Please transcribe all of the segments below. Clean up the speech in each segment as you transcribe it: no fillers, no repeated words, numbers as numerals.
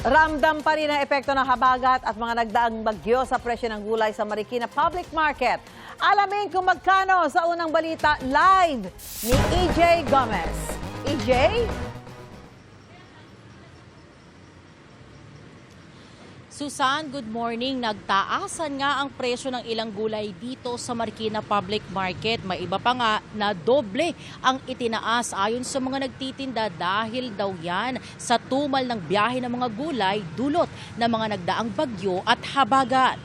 Ramdam pa rin ang epekto ng habagat at mga nagdaang bagyo sa presyo ng gulay sa Marikina Public Market. Alamin kung magkano sa unang balita live ni EJ Gomez. EJ? Susan, good morning. Nagtaasan nga ang presyo ng ilang gulay dito sa Marikina Public Market. May iba pa nga na doble ang itinaas ayon sa mga nagtitinda dahil daw yan sa tumal ng biyahe ng mga gulay dulot ng mga nagdaang bagyo at habagat.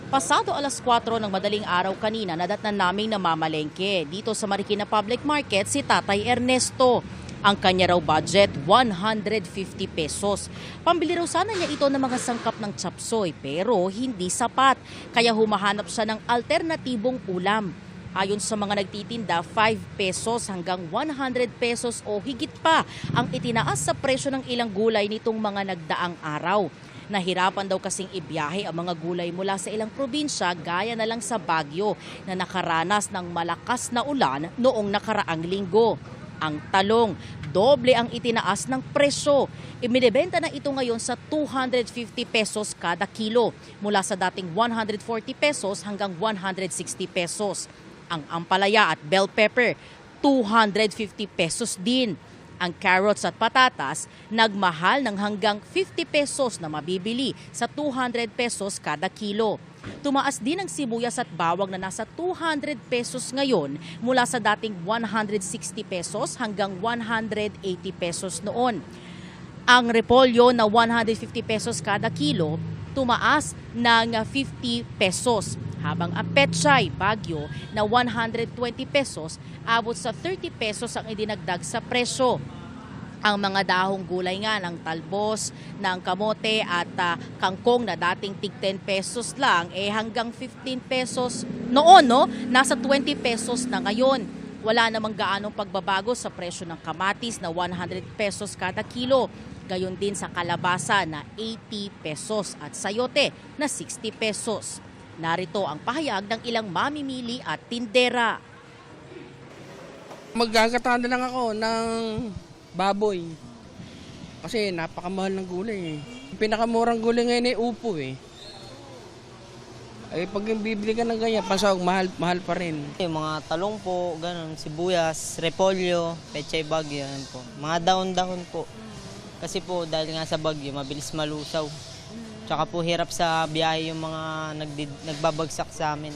Pasado alas 4 ng madaling araw kanina, nadatnan naming namamalengke dito sa Marikina Public Market si Tatay Ernesto. Ang kanya raw budget, 150 pesos. Pambili raw sana niya ito ng mga sangkap ng chapsoy pero hindi sapat. Kaya humahanap siya ng alternatibong ulam. Ayon sa mga nagtitinda, 5 pesos hanggang 100 pesos o higit pa ang itinaas sa presyo ng ilang gulay nitong mga nagdaang araw. Nahirapan daw kasing ibiyahe ang mga gulay mula sa ilang probinsya gaya na lang sa Baguio na nakaranas ng malakas na ulan noong nakaraang linggo. Ang talong, doble ang itinaas ng presyo. Ibinebenta na ito ngayon sa 250 pesos kada kilo mula sa dating 140 pesos hanggang 160 pesos. Ang ampalaya at bell pepper, 250 pesos din. Ang carrots at patatas, nagmahal ng hanggang 50 pesos na mabibili sa 200 pesos kada kilo. Tumaas din ang sibuyas at bawang na nasa 200 pesos ngayon mula sa dating 160 pesos hanggang 180 pesos noon. Ang repolyo na 150 pesos kada kilo, tumaas ng 50 pesos. Habang ang pechay, Baguio, na 120 pesos, abot sa 30 pesos ang idinagdag sa presyo. Ang mga dahong gulay nga ng talbos, ng kamote at kangkong na dating tig 10 pesos lang, hanggang 15 pesos noon, no? Nasa 20 pesos na ngayon. Wala namang gaanong pagbabago sa presyo ng kamatis na 100 pesos kada kilo. Gayon din sa kalabasa na 80 pesos at sayote na 60 pesos. Narito ang pahayag ng ilang mamimili at tindera. Magkakatanda lang ako ng baboy. Kasi napakamahal ng gulay eh. Yung pinakamurang gulay ngayon ay upo eh. Ay pag bibili ka ng ganyan, pasawag, mahal pa rin. Yung mga talong po, ganun, sibuyas, repolyo, pechay bagyo, yan po. Mga dahon-dahon po. Kasi po dahil nga sa bagyo, mabilis malusaw. Tsaka po hirap sa biyahe yung mga nagbabagsak sa amin.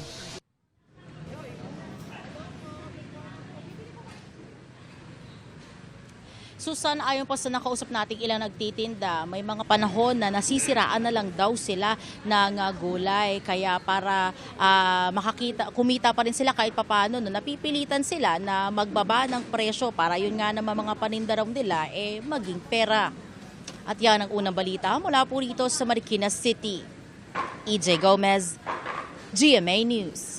Susan, ayon pa sa nakausap nating ilang nagtitinda, may mga panahon na nasisiraan na lang daw sila ng gulay. Kaya para kumita pa rin sila kahit papano, no, napipilitan sila na magbaba ng presyo para yun nga naman mga paninda raw nila maging pera. At yan ang unang balita mula po rito sa Marikina City. EJ Gomez, GMA News.